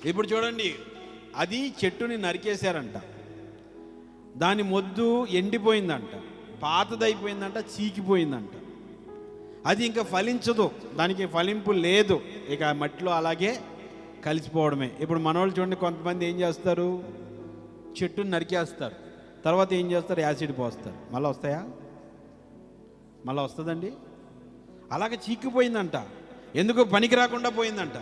ఇప్పుడు చూడండి, అది చెట్టుని నరికేశారంట, దాని మొద్దు ఎండిపోయిందంట, పాతదైపోయిందంట, చీకిపోయిందంట. అది ఇంకా ఫలించదు, దానికి ఫలింపు లేదు, ఇక మట్టిలో అలాగే కలిసిపోవడమే. ఇప్పుడు మనోళ్ళు చూడండి, కొంతమంది ఏం చేస్తారు, చెట్టుని నరికేస్తారు, తర్వాత ఏం చేస్తారు, యాసిడ్ పోస్తారు, మళ్ళీ వస్తాయా? మళ్ళీ వస్తుందండి? అలాగే చీకిపోయిందంట, ఎందుకు పనికి రాకుండా పోయిందంట,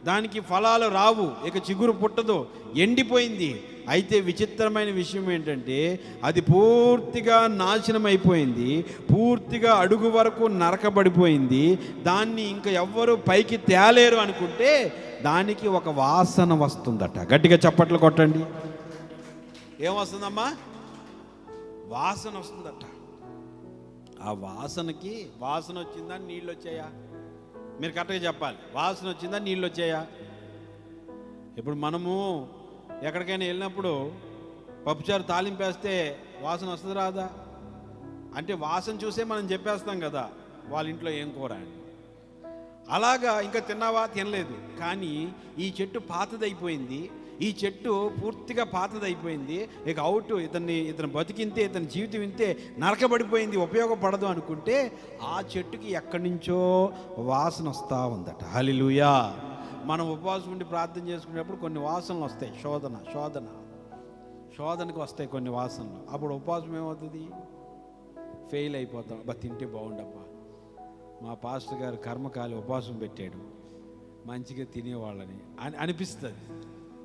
దానికి ఫలాలు రావు, ఇక చిగురు పుట్టదు, ఎండిపోయింది. అయితే విచిత్రమైన విషయం ఏంటంటే అది పూర్తిగా నాశనం అయిపోయింది, పూర్తిగా అడుగు వరకు నరకబడిపోయింది. దాన్ని ఇంకా ఎవ్వరు పైకి తేలేరు అనుకుంటే దానికి ఒక వాసన వస్తుందట. గట్టిగా చప్పట్లు కొట్టండి. ఏం వస్తుందమ్మా? వాసన వస్తుందట. ఆ వాసనకి, వాసన వచ్చిందా నీళ్ళు వచ్చాయా? మీరు కరెక్ట్గా చెప్పాలి. వాసన వచ్చిందా నీళ్ళు వచ్చాయా? ఇప్పుడు మనము ఎక్కడికైనా వెళ్ళినప్పుడు పప్పుచారు తాలింపేస్తే వాసన వస్తుంది రాదా? అంటే వాసన చూసే మనం చెప్పేస్తాం కదా వాళ్ళ ఇంట్లో ఏం కూర అని. అలాగా ఇంకా తిన్నావా? తినలేదు. కానీ ఈ చెట్టు పాతదైపోయింది, ఈ చెట్టు పూర్తిగా పాతదైపోయింది, ఇక అవుట్, ఇతను బతికింతే, ఇతని జీవితం ఇంతే, నరకబడిపోయింది, ఉపయోగపడదు అనుకుంటే ఆ చెట్టుకి ఎక్కడి నుంచో వాసన వస్తూ ఉందట. హల్లెలూయా. మనం ఉపవాసం ఉండి ప్రార్థన చేసుకునేటప్పుడు కొన్ని వాసనలు వస్తాయి, శోధనకు వస్తాయి కొన్ని వాసనలు. అప్పుడు ఉపవాసం ఏమవుతుంది? ఫెయిల్ అయిపోతాం. అబ్బా తింటే బాగుండబ్బా, మా పాస్టర్ గారు కర్మకాలి ఉపవాసం పెట్టాడు, మంచిగా తినేవాళ్ళని అని అనిపిస్తుంది.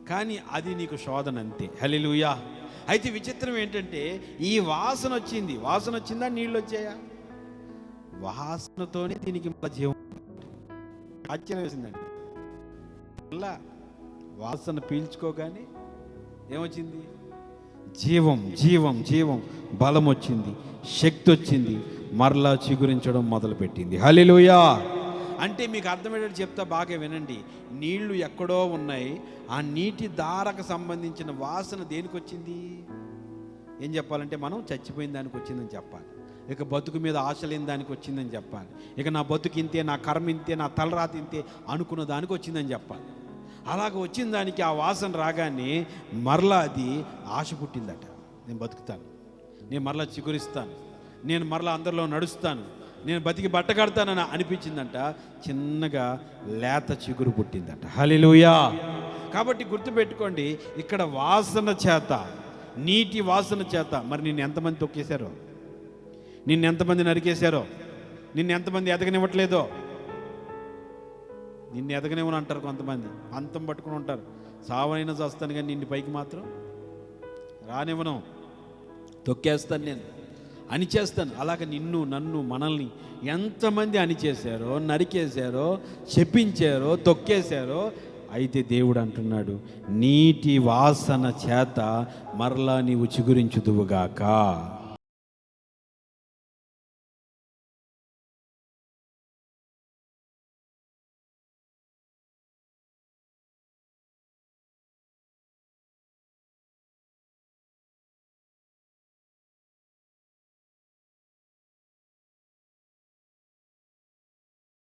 కానీ అది నీకు శోధన అంతే. హల్లెలూయా. అయితే విచిత్రం ఏంటంటే ఈ వాసన వచ్చింది, వాసన వచ్చిందా నీళ్ళు వచ్చాయా? వాసనతోనే దీనికి జీవం. ఆశ్చర్యం వేసిందండి. అలా వాసన పీల్చుకోగానే ఏమొచ్చింది? జీవం, జీవం, జీవం, బలం వచ్చింది, శక్తి వచ్చింది, మరలా చిగురించడం మొదలుపెట్టింది. హల్లెలూయా. అంటే మీకు అర్థమయ్యేటట్టు చెప్తా, బాగా వినండి. నీళ్లు ఎక్కడో ఉన్నాయి, ఆ నీటి ధారకు సంబంధించిన వాసన దేనికి వచ్చింది? ఏం చెప్పాలంటే మనం చచ్చిపోయిన దానికి వచ్చిందని చెప్పాలి, ఇక బతుకు మీద ఆశ లేని దానికి వచ్చిందని చెప్పాలి, ఇక నా బతుకు ఇంతే, నా కర్మ ఇంతే, నా తలరాతి ఇంతే అనుకున్న దానికి వచ్చిందని చెప్పాలి. అలాగ వచ్చిన దానికి ఆ వాసన రాగానే మరలా అది ఆశ పుట్టిందట. నేను బతుకుతాను, నేను మరలా చిగురిస్తాను, నేను మరలా అందరిలో నడుస్తాను, నేను బతికి బట్ట కడతానని అనిపించిందంట. చిన్నగా లేత చిగురు పుట్టిందట. హల్లెలూయా. కాబట్టి గుర్తుపెట్టుకోండి, ఇక్కడ వాసన చేత, నీటి వాసన చేత మరి నిన్ను ఎంతమంది తొక్కేశారో, నిన్ను ఎంతమంది నరికేశారో, నిన్ను ఎంతమంది ఎదగనివ్వట్లేదో. నిన్ను ఎదగనివ్వను అంటారు కొంతమంది, అంతం పట్టుకుని ఉంటారు, సావనైనా చేస్తాను కానీ నిన్ను పైకి మాత్రం రానివ్వను, తొక్కేస్తాను, నేను అణిచేస్తాను. అలాగ నిన్ను, నన్ను, మనల్ని ఎంతమంది అణిచేశారో, నరికేశారో, చెప్పించారో, తొక్కేశారో. అయితే దేవుడు అంటున్నాడు, నీటి వాసన చేత మరలా నీవు చిగురించుదువుగాక.